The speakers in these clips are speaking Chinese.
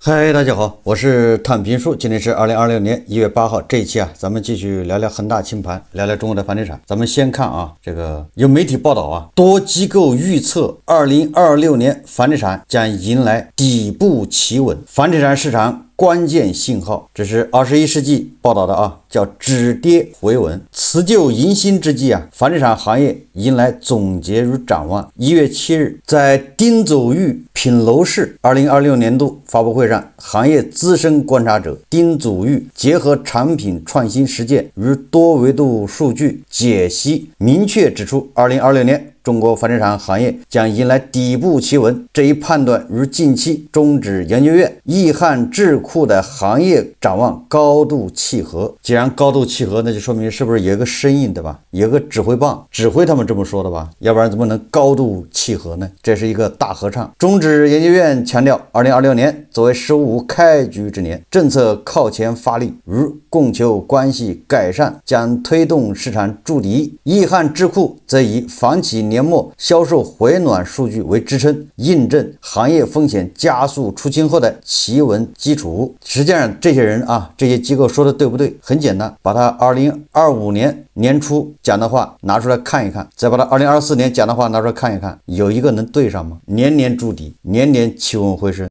嗨，大家好，我是探平叔，今天是2026年1月8号，这一期咱们继续聊聊恒大清盘，聊聊中国的房地产。咱们先看这个有媒体报道多机构预测2026年房地产将迎来底部企稳，房地产市场关键信号，这是21世纪报道的叫止跌回稳，辞旧迎新之际房地产行业迎来总结与展望。1月7日，在丁走玉品楼市2026年度发布会上，行业资深观察者丁祖玉结合产品创新实践与多维度数据解析，明确指出2026年中国房地产行业将迎来底部企稳，这一判断与近期中指研究院易汉智库的行业展望高度契合。既然高度契合，那就说明是不是有一个声音，对吧？有个指挥棒，指挥他们这么说的吧？要不然怎么能高度契合呢？这是一个大合唱。中指研究院强调，2026年作为“十五”开局之年，政策靠前发力，与供求关系改善将推动市场筑底。易汉智库则以房企年末销售回暖数据为支撑，印证行业风险加速出清后的企稳基础。实际上这些人这些机构说的对不对？很简单，把他2025年年初讲的话拿出来看一看，再把他2024年讲的话拿出来看一看，有一个能对上吗？年年筑底，年年企稳回升，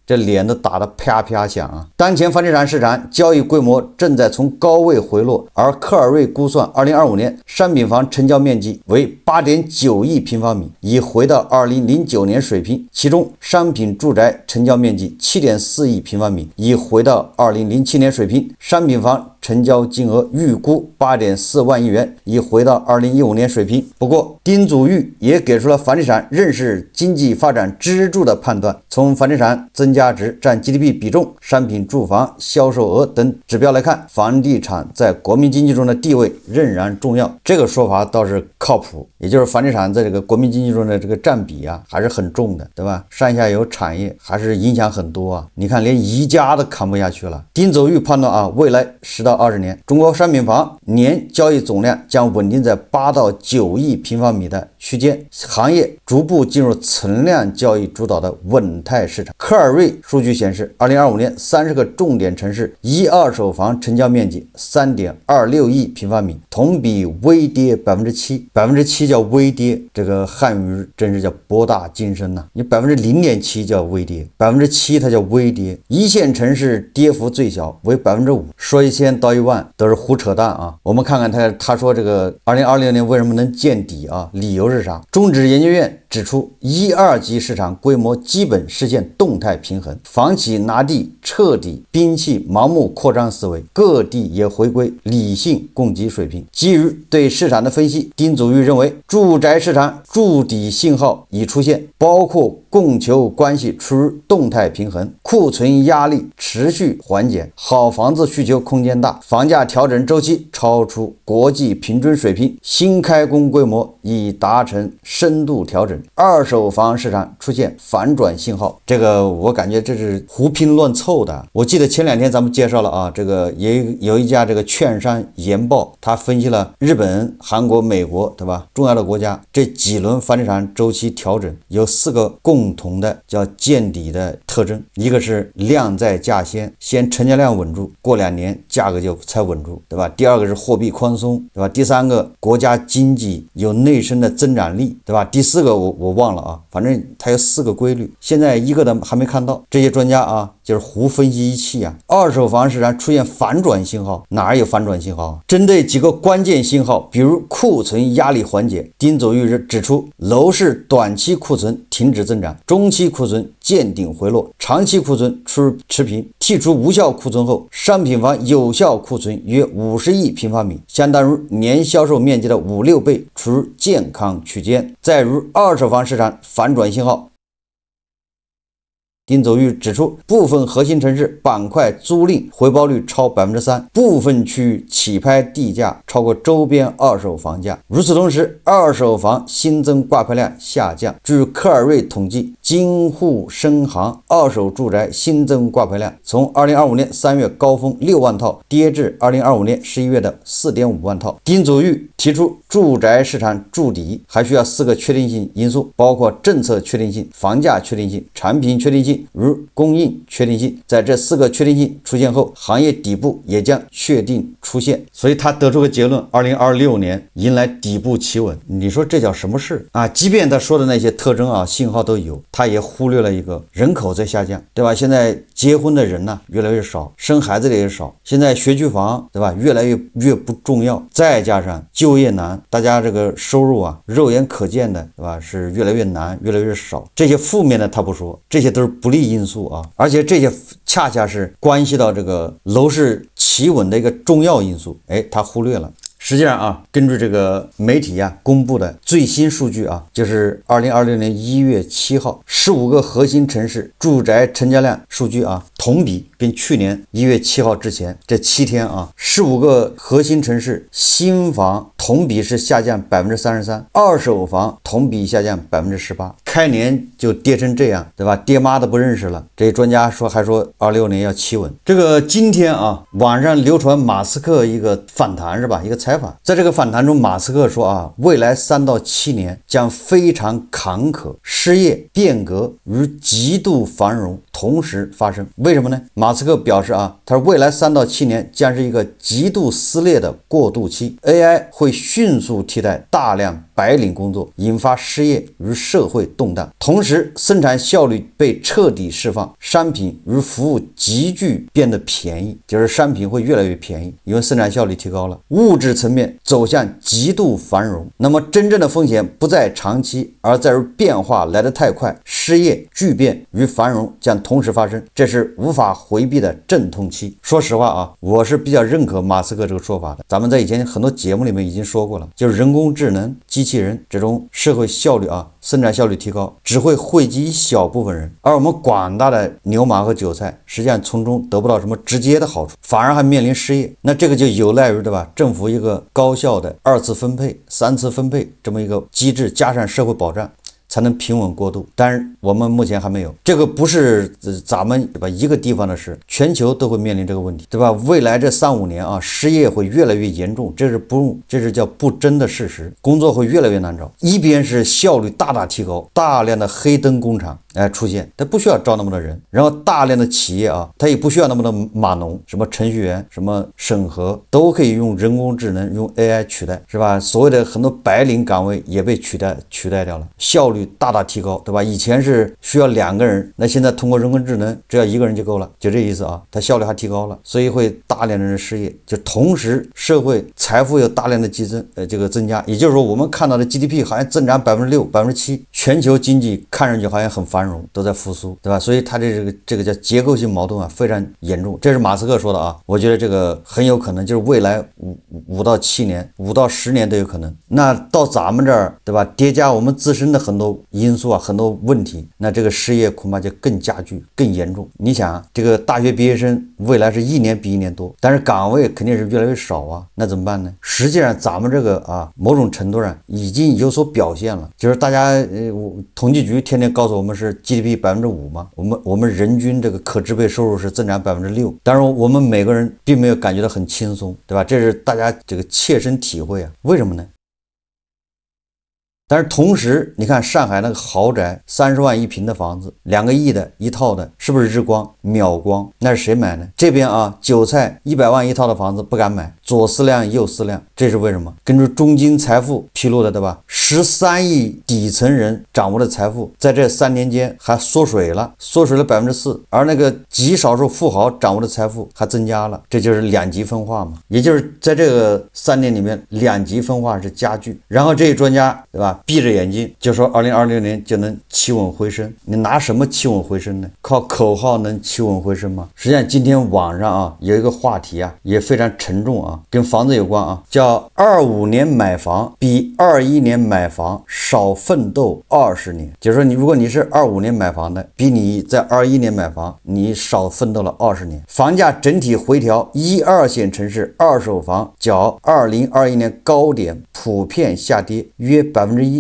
这脸都打得啪啪响当前房地产市场交易规模正在从高位回落，而科尔瑞估算2025年商品房成交面积为 8.9 亿平方米，已回到2009年水平，其中商品住宅成交面积 7.4 亿平方米，已回到2007年水平，商品房成交金额预估 8.4 万亿元，已回到2015年水平。不过丁祖玉也给出了房地产仍是经济发展支柱的判断，从房地产增加值占 GDP 比重、商品住房销售额等指标来看，房地产在国民经济中的地位仍然重要。这个说法倒是靠谱，也就是房地产在这个国民经济中的这个占比还是很重的，对吧？上下游产业还是影响很多你看连宜家都扛不下去了。丁走玉判断未来10到20年，中国商品房年交易总量将稳定在8到9亿平方米的区间，行业逐步进入存量交易主导的稳态市场。科尔瑞数据显示，2025年30个重点城市一二手房成交面积 3.26 亿平方米，同比微跌 7%，7% 叫微跌，这个汉语真是叫博大精深你 0.7% 叫微跌，7%它叫微跌。一线城市跌幅最小为 5%， 说1000到1万都是胡扯淡我们看看他说这个2026年为什么能见底理由是啥？中指研究院指出，1、2级市场规模基本实现动态平衡，房企拿地彻底摒弃盲目扩张思维，各地也回归理性供给水平。基于对市场的分析，丁祖玉认为住宅市场筑底信号已出现，包括供求关系处于动态平衡，库存压力持续缓解，好房子需求空间大，房价调整周期超出国际平均水平，新开工规模已达成深度调整，二手房市场出现反转信号。这个我感觉这是胡拼乱凑的。我记得前2天咱们介绍了这个也有一家这个券商研报，他分析了日本、韩国、美国，对吧？重要的国家这几轮房地产周期调整有4个共同的叫见底的特征，一个是量在价先成交量稳住，过2年价格就才稳住，对吧？第二个是货币宽松，对吧？第三个国家经济有内生的增长力，对吧？第4个我忘了反正它有4个规律，现在一个都还没看到。这些专家就是胡分析一气二手房市场出现反转信号，哪有反转信号？针对几个关键信号，比如库存压力缓解，丁走玉指出，楼市短期库存停止增长，中期库存见顶回落，长期库存处持平。剔除无效库存后，商品房有效库存约50亿平方米，相当于年销售面积的5-6倍，处于健康区间。再如二手房市场反转信号，丁走玉指出，部分核心城市板块租赁回报率超 3%， 部分区域起拍地价超过周边二手房价。与此同时，二手房新增挂牌量下降。据科尔瑞统计，京沪深杭二手住宅新增挂牌量从2025年3月高峰6万套跌至2025年11月的 4.5 万套。丁走玉提出，住宅市场筑底还需要4个确定性因素，包括政策确定性、房价确定性、产品确定性性与供应确定性。在这4个确定性出现后，行业底部也将确定出现。所以他得出个结论，2026年迎来底部企稳。你说这叫什么事啊？即便他说的那些特征啊、信号都有，他也忽略了一个人口在下降，对吧？现在结婚的人呢越来越少，生孩子的也少，现在学区房，对吧？越来越不重要，再加上就业难，大家这个收入啊，肉眼可见的，对吧？是越来越难，越来越少。这些负面的他不说，这些都是不利因素啊，而且这些恰恰是关系到这个楼市企稳的一个重要因素，他忽略了。实际上啊，根据这个媒体公布的最新数据啊，就是2026年1月7号15个核心城市住宅成交量数据啊，同比跟去年1月7号之前这7天啊，15个核心城市新房同比是下降33%，二手房同比下降18%。开年就跌成这样，对吧？爹妈都不认识了。这些专家还说26年要企稳。这个今天啊，网上流传马斯克一个访谈是吧？一个采访，在这个访谈中，马斯克说啊，未来3到7年将非常坎坷，失业、变革与极度繁荣同时发生。为什么呢？马斯克表示啊，他说未来3到7年将是一个极度撕裂的过渡期 ，AI 会迅速替代大量白领工作，引发失业与社会动荡，同时生产效率被彻底释放，商品与服务急剧变得便宜，就是商品会越来越便宜，因为生产效率提高了，物质层面走向极度繁荣。那么真正的风险不在长期，而在于变化来得太快，失业、巨变与繁荣将同时发生，这是无法回避的阵痛期。说实话啊，我是比较认可马斯克这个说法的，咱们在以前很多节目里面已经说过了，就是人工智能、机器人这种社会效率啊，生产效率提高，只会惠及一小部分人，而我们广大的牛马和韭菜实际上从中得不到什么直接的好处，反而还面临失业。那这个就有赖于，对吧？政府一个高效的2次分配、3次分配这么一个机制，加上社会保障，才能平稳过渡。但是我们目前还没有，这个不是咱们对吧一个地方的事，全球都会面临这个问题，对吧？未来这3-5年啊，失业会越来越严重，这是叫不争的事实，工作会越来越难找。一边是效率大大提高，大量的黑灯工厂出现，它不需要招那么多人，然后大量的企业啊，它也不需要那么多码农，什么程序员、什么审核都可以用人工智能、用 AI 取代，是吧？所谓的很多白领岗位也被取代掉了，效率大大提高，对吧？以前是需要2个人，那现在通过人工智能，只要1个人就够了，就这意思啊。它效率还提高了，所以会大量的人失业，就同时社会财富有大量的激增，这个增加，也就是说我们看到的 GDP 好像增长6%、7%，全球经济看上去好像很繁荣，都在复苏，对吧？所以它这个叫结构性矛盾啊，非常严重。这是马斯克说的啊，我觉得这个很有可能就是未来5到7年、5到10年都有可能。那到咱们这儿，对吧？叠加我们自身的很多因素啊，很多问题，那这个失业恐怕就更加剧、更严重。你想啊，这个大学毕业生未来是1年比1年多，但是岗位肯定是越来越少啊，那怎么办呢？实际上咱们这个啊，某种程度上已经有所表现了，就是大家统计局天天告诉我们是 GDP 5%嘛，我们人均这个可支配收入是增长6%，当然我们每个人并没有感觉到很轻松，对吧？这是大家这个切身体会啊。为什么呢？但是同时，你看上海那个豪宅30万1平的房子，2个亿的一套的，是不是日光、秒光？那是谁买呢？这边啊，韭菜100万一套的房子不敢买，左思量右思量，这是为什么？根据中金财富披露的，对吧？13亿底层人掌握的财富，在这3年间还缩水了4%，而那个极少数富豪掌握的财富还增加了，这就是2极分化嘛。也就是在这个3年里面，2极分化是加剧。然后这些专家，对吧？闭着眼睛就说2026年就能企稳回升，你拿什么企稳回升呢？靠口号能企稳回升吗？实际上今天网上啊有一个话题啊也非常沉重啊，跟房子有关啊，叫25年买房比21年买房少奋斗20年。就是说如果你是25年买房的，比你在21年买房你少奋斗了20年。房价整体回调，1、2线城市二手房较2021年高点普遍下跌约6%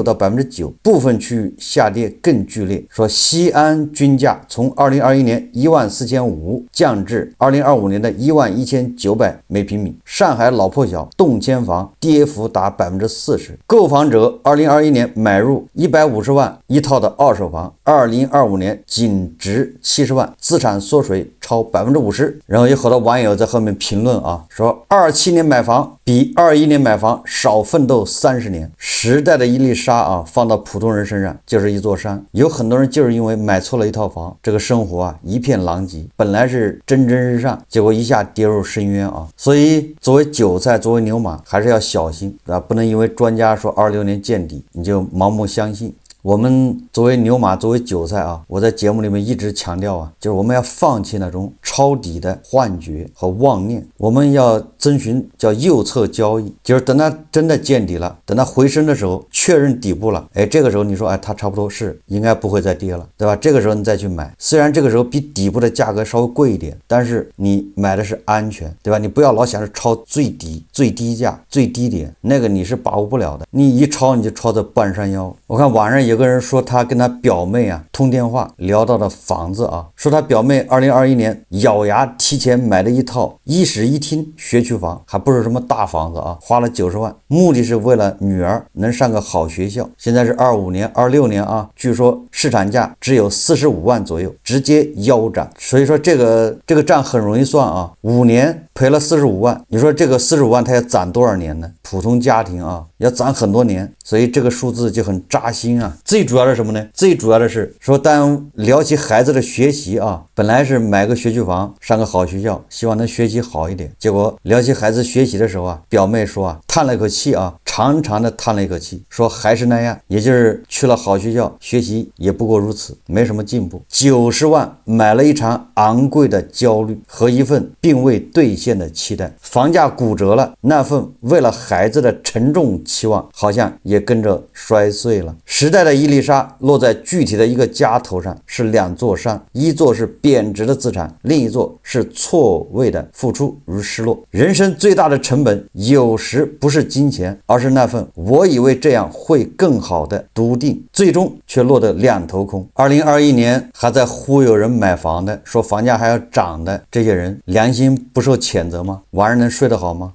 到9%，部分区域下跌更剧烈。说西安均价从2021年14500降至2025年的11900每平米。上海老破小动迁房跌幅达40%，购房者2021年买入150万一套的二手房，2025年仅值70万，资产缩水超50%。然后有好多网友在后面评论啊，说27年买房比21年买房少奋斗30年。时代的一粒沙啊，放到普通人身上就是一座山。有很多人就是因为买错了一套房，这个生活啊一片狼藉，本来是蒸蒸日上，结果一下跌入深渊啊。所以作为韭菜，作为牛马，还是要小心，对吧？不能因为专家说26年见底，你就盲目相信。我们作为牛马，作为韭菜啊，我在节目里面一直强调啊，就是我们要放弃那种抄底的幻觉和妄念，我们要遵循叫右侧交易，就是等它真的见底了，等它回升的时候，确认底部了，这个时候你说，它差不多是应该不会再跌了，对吧？这个时候你再去买，虽然这个时候比底部的价格稍微贵一点，但是你买的是安全，对吧？你不要老想着抄最低、最低价、最低点，那个你是把握不了的，你一抄你就抄到半山腰。我看网上有个人说他跟他表妹啊通电话聊到的房子啊，说他表妹2021年咬牙提前买了一套1室1厅学区房，还不是什么大房子啊，花了90万，目的是为了女儿能上个好学校。现在是25年、26年啊，据说市场价只有45万左右，直接腰斩。所以说这个账很容易算啊，5年赔了45万，你说这个45万他要攒多少年呢？普通家庭啊要攒很多年，所以这个数字就很扎心啊。最主要的是什么呢？最主要的是说，当聊起孩子的学习啊，本来是买个学区房上个好学校，希望能学习好一点，结果聊起孩子学习的时候啊，表妹说啊，叹了一口气啊，长长的叹了一口气，说还是那样，也就是去了好学校学习也不过如此，没什么进步。90万买了一场昂贵的焦虑和一份并未兑现的期待，房价骨折了，那份为了孩子的沉重期望好像也跟着摔碎了。时代的一粒沙落在具体的一个家头上，是2座山，一座是贬值的资产，另一座是错位的付出与失落。人生最大的成本有时不是金钱，而是那份我以为这样会更好的笃定，最终却落得两头空。2021年还在忽悠人买房的，说房价还要涨的这些人，良心不受谴责吗？晚上能睡得好吗？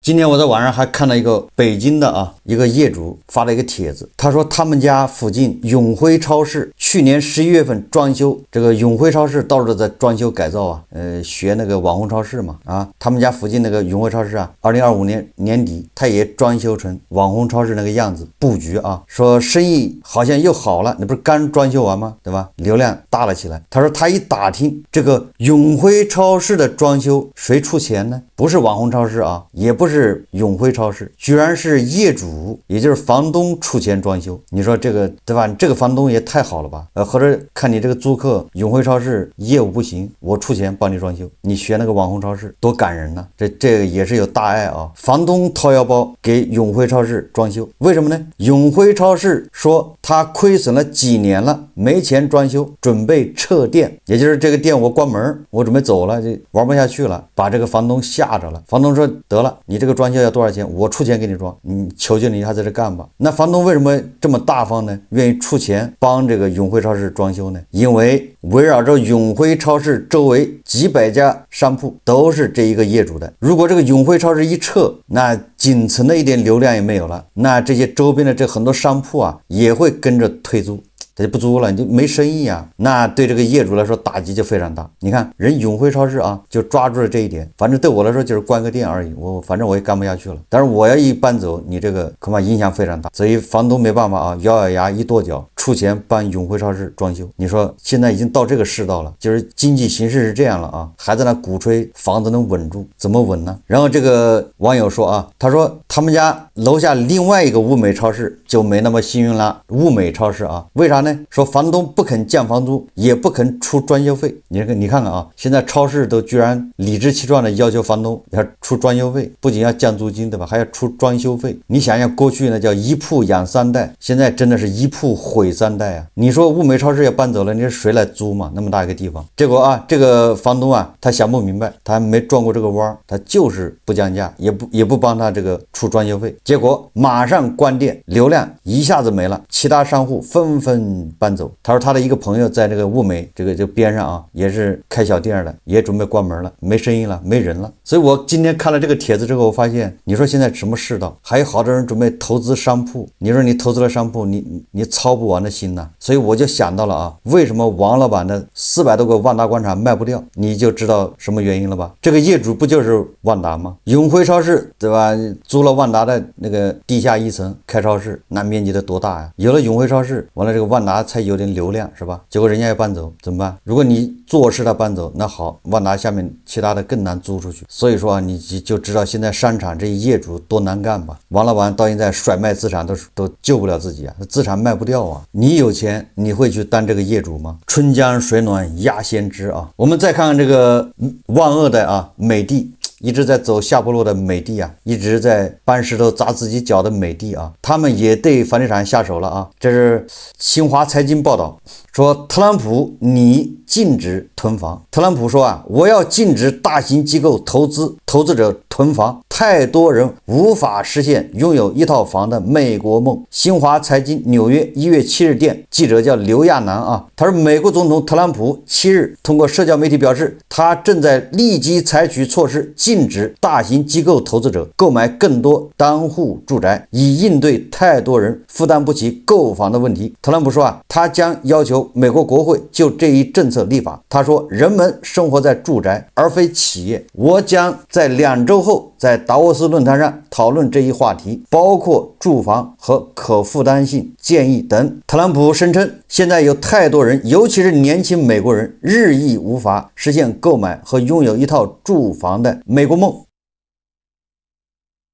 今天我在网上还看到一个北京的一个业主发了一个帖子，他说他们家附近永辉超市去年11月份装修，这个永辉超市到处在装修改造啊，学那个网红超市嘛他们家附近那个永辉超市啊，2025年年底他也装修成网红超市那个样子布局啊，说生意好像又好了，那不是刚装修完吗？对吧？流量大了起来。他说他一打听这个永辉超市的装修谁出钱呢？不是网红超市啊，也不是永辉超市，居然是业主，也就是房东出钱装修。你说这个对吧？这个房东也太好了吧？或者看你这个租客永辉超市业务不行，我出钱帮你装修，你学那个网红超市多感人呢。这个也是有大爱啊，房东掏腰包给永辉超市装修，为什么呢？永辉超市说他亏损了几年了，没钱装修，准备撤店，也就是这个店我关门，我准备走了，就玩不下去了，把这个房东吓着了。房东说得了，你这个装修要多少钱？我出钱给你装，你求求你还在这干吧。那房东为什么这么大方呢？愿意出钱帮这个永辉超市装修呢？因为围绕着永辉超市周围几百家商铺都是这一个业主的，如果这个永辉超市一撤，那仅存的一点流量也没有了，那这些周边的这很多商铺啊也会跟着退租，他就不租了，你就没生意啊，那对这个业主来说打击就非常大。你看人永辉超市啊就抓住了这一点，反正对我来说就是关个店而已，反正我也干不下去了，但是我要一搬走，你这个恐怕影响非常大，所以房东没办法啊，咬咬牙一跺脚出钱帮永辉超市装修。你说现在已经到这个世道了，就是经济形势是这样了啊，还在那鼓吹房子能稳住，怎么稳呢？然后这个网友说啊，他说他们家楼下另外一个物美超市就没那么幸运了，物美超市啊，为啥呢？说房东不肯降房租，也不肯出装修费。你看看啊，现在超市都居然理直气壮的要求房东要出装修费，不仅要降租金，对吧？还要出装修费。你想想，过去呢叫一铺养3代，现在真的是一铺毁3代啊！你说物美超市要搬走了，你是谁来租嘛？那么大一个地方，结果啊，这个房东啊，他想不明白，他没转过这个弯，他就是不降价，也不帮他这个出装修费，结果马上关店，流量一下子没了，其他商户纷纷搬走。他说他的一个朋友在这个物美这个边上啊，也是开小店的，也准备关门了，没生意了，没人了。所以我今天看了这个帖子之后，我发现，你说现在什么世道？还有好多人准备投资商铺，你说你投资了商铺，你操不完的心呐。所以我就想到了啊，为什么王老板的400多个万达广场卖不掉，你就知道什么原因了吧？这个业主不就是万达吗？永辉超市对吧？租了万达的那个地下1层开超市，那面积得多大呀？有了永辉超市，完了这个万达才有点流量是吧？结果人家要搬走怎么办？如果你做事他搬走，那好，万达下面其他的更难租出去。所以说啊，你就知道现在商场这些业主多难干吧？王老板到现在甩卖资产都救不了自己啊，资产卖不掉啊。你有钱你会去当这个业主吗？春江水暖鸭先知啊。我们再看看这个万恶的啊美的，一直在走下坡路的美的啊，一直在搬石头砸自己脚的美的啊，他们也对房地产下手了啊。这是新华财经报道说，特朗普拟禁止囤房。特朗普说啊，我要禁止大型机构投资者囤房，太多人无法实现拥有一套房的美国梦。新华财经纽约1月7日电记者叫刘亚楠啊，他说美国总统特朗普7日通过社交媒体表示，他正在立即采取措施，禁止大型机构投资者购买更多单户住宅，以应对太多人负担不起购房的问题。特朗普说啊，他将要求美国国会就这一政策立法。他说，人们生活在住宅而非企业。我将在2周后在达沃斯论坛上讨论这一话题，包括住房和可负担性建议等。特朗普声称，现在有太多人，尤其是年轻美国人，日益无法实现购买和拥有一套住房的美国梦。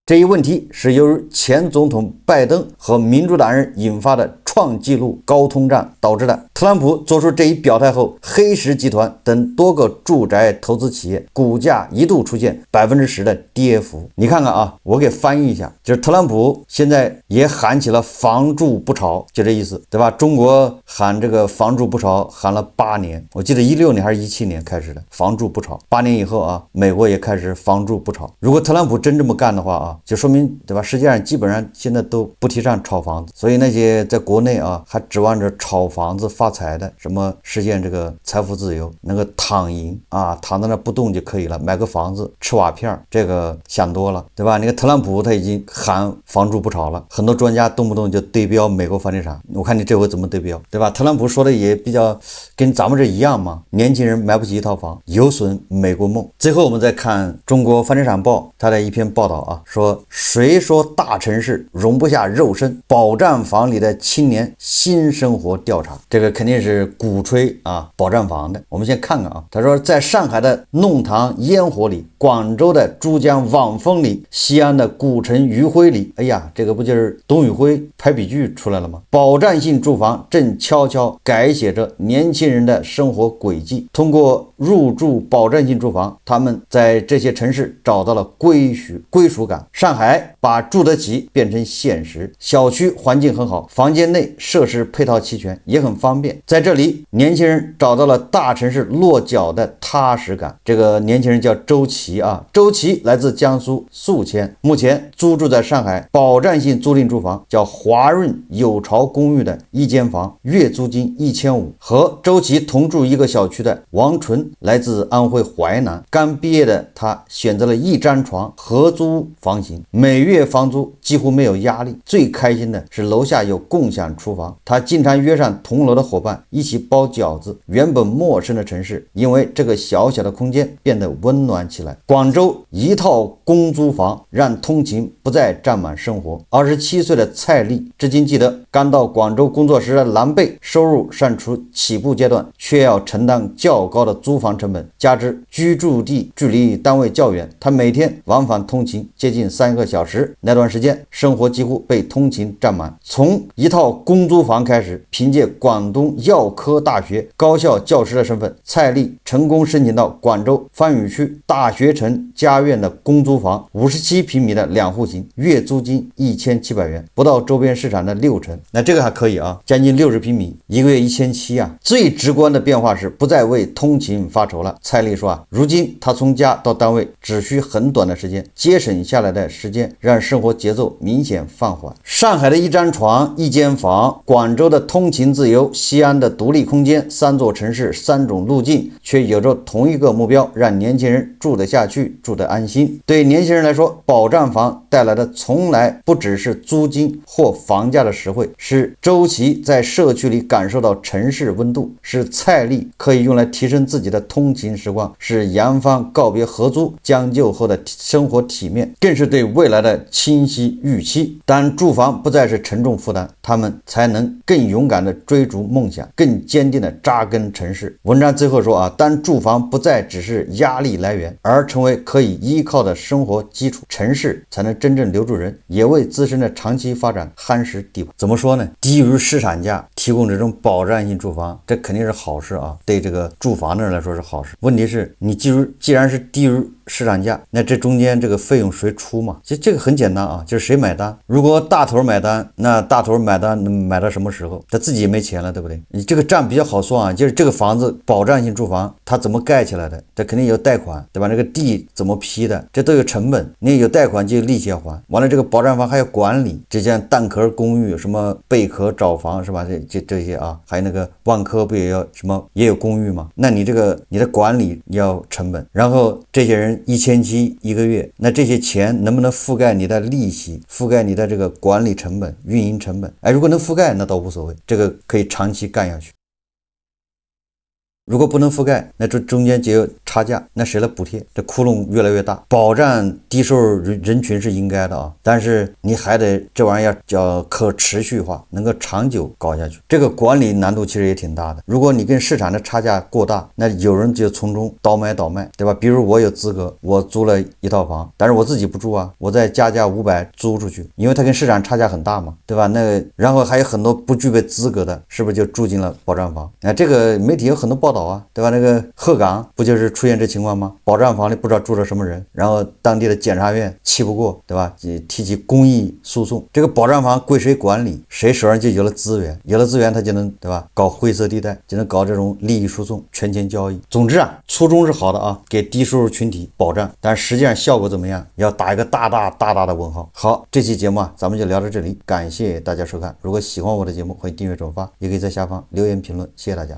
这一问题是由于前总统拜登和民主党人引发的创纪录高通胀导致的。特朗普做出这一表态后，黑石集团等多个住宅投资企业股价一度出现10%的跌幅。你看看啊，我给翻译一下，就是特朗普现在也喊起了房住不炒，就这意思，对吧？中国喊这个房住不炒喊了8年，我记得16年还是17年开始的房住不炒，8年以后啊，美国也开始房住不炒。如果特朗普真这么干的话啊，就说明对吧？世界上基本上现在都不提倡炒房子，所以那些在国内啊还指望着炒房子发财的，什么实现这个财富自由，那个躺赢啊，躺在那不动就可以了，买个房子吃瓦片，这个想多了，对吧？那个特朗普他已经喊房住不炒了，很多专家动不动就对标美国房地产，我看你这回怎么对标，对吧？特朗普说的也比较跟咱们这一样嘛，年轻人买不起一套房，有损美国梦。最后我们再看中国房地产报他的一篇报道啊，说谁说大城市容不下肉身？保障房里的青年新生活调查，这个肯定是鼓吹啊保障房的。我们先看看啊，他说在上海的弄堂烟火里，广州的珠江晚风里，西安的古城余晖里，哎呀，这个不就是董宇辉排比句出来了吗？保障性住房正悄悄改写着年轻人的生活轨迹。通过入住保障性住房，他们在这些城市找到了归属感。上海把住得起变成现实，小区环境很好，房间内设施配套齐全，也很方便。在这里，年轻人找到了大城市落脚的踏实感。这个年轻人叫周琦啊，周琦来自江苏宿迁，目前租住在上海保障性租赁住房，叫华润有巢公寓的一间房，月租金1500。和周琦同住一个小区的王纯来自安徽淮南，刚毕业的他选择了一张床合租房型，每月房租几乎没有压力。最开心的是楼下有共享厨房，他经常约上同楼的伙伴一起包饺子。原本陌生的城市，因为这个小小的空间变得温暖起来。广州一套公租房让通勤不再占满生活。27岁的蔡丽至今记得刚到广州工作时的狼狈，收入尚处起步阶段，却要承担较高的租房成本，加之居住地距离单位较远，他每天往返通勤接近3个小时。那段时间生活几乎被通勤占满。从一套公租房开始，凭借广东药科大学高校教师的身份，蔡丽成功申请到广州番禺区大学城家苑的公租房，57平米的2户型，月租金1700元，不到周边市场的6成。那这个还可以啊，将近60平米，一个月1700啊。最直观的变化是不再为通勤尽发愁了。蔡丽说啊，如今她从家到单位只需很短的时间，节省下来的时间让生活节奏明显放缓。上海的一张床一间房，广州的通勤自由，西安的独立空间，三座城市三种路径，却有着同一个目标，让年轻人住得下去，住得安心。对年轻人来说，保障房带来的从来不只是租金或房价的实惠，是周琦在社区里感受到城市温度，是蔡丽可以用来提升自己的通勤时光，是杨芳告别合租将就后的生活体面，更是对未来的清晰预期。当住房不再是沉重负担，他们才能更勇敢地追逐梦想，更坚定地扎根城市。文章最后说啊，当住房不再只是压力来源，而成为可以依靠的生活基础，城市才能真正留住人，也为自身的长期发展夯实地板。怎么说呢？低于市场价提供这种保障性住房，这肯定是好事啊，对这个住房的人来说是好事。问题是你既然是低于市场价，那这中间这个费用谁出嘛？其实这个很简单啊，就是谁买单。如果大头买单，那大头买单买到什么时候？他自己也没钱了，对不对？你这个账比较好算啊，就是这个房子保障性住房它怎么盖起来的？这肯定有贷款，对吧？这个地怎么批的？这都有成本。你有贷款就有利息要还，完了这个保障房还要管理，这像蛋壳公寓、什么贝壳找房是吧？这些啊，还有那个万科不也要什么也有公寓吗？那你这个你的管理要成本，然后这些人1700一个月，那这些钱能不能覆盖你的利息，覆盖你的这个管理成本、运营成本？哎，如果能覆盖，那倒无所谓，这个可以长期干下去。如果不能覆盖，那这中间就有差价，那谁来补贴？这窟窿越来越大。保障低收入人群是应该的啊，但是你还得这玩意儿叫可持续化，能够长久搞下去。这个管理难度其实也挺大的。如果你跟市场的差价过大，那有人就从中倒买倒卖，对吧？比如我有资格，我租了一套房，但是我自己不住啊，我再加价500租出去，因为它跟市场差价很大嘛，对吧？那然后还有很多不具备资格的，是不是就住进了保障房？这个媒体有很多报道啊，对吧？那个鹤岗不就是出现这情况吗？保障房里不知道住着什么人，然后当地的检察院气不过，对吧？提起公益诉讼。这个保障房归谁管理，谁手上就有了资源，有了资源他就能，对吧？搞灰色地带，就能搞这种利益输送、权钱交易。总之啊，初衷是好的啊，给低收入群体保障，但实际上效果怎么样，要打一个大大的问号。好，这期节目啊，咱们就聊到这里，感谢大家收看。如果喜欢我的节目，欢迎订阅转发，也可以在下方留言评论，谢谢大家。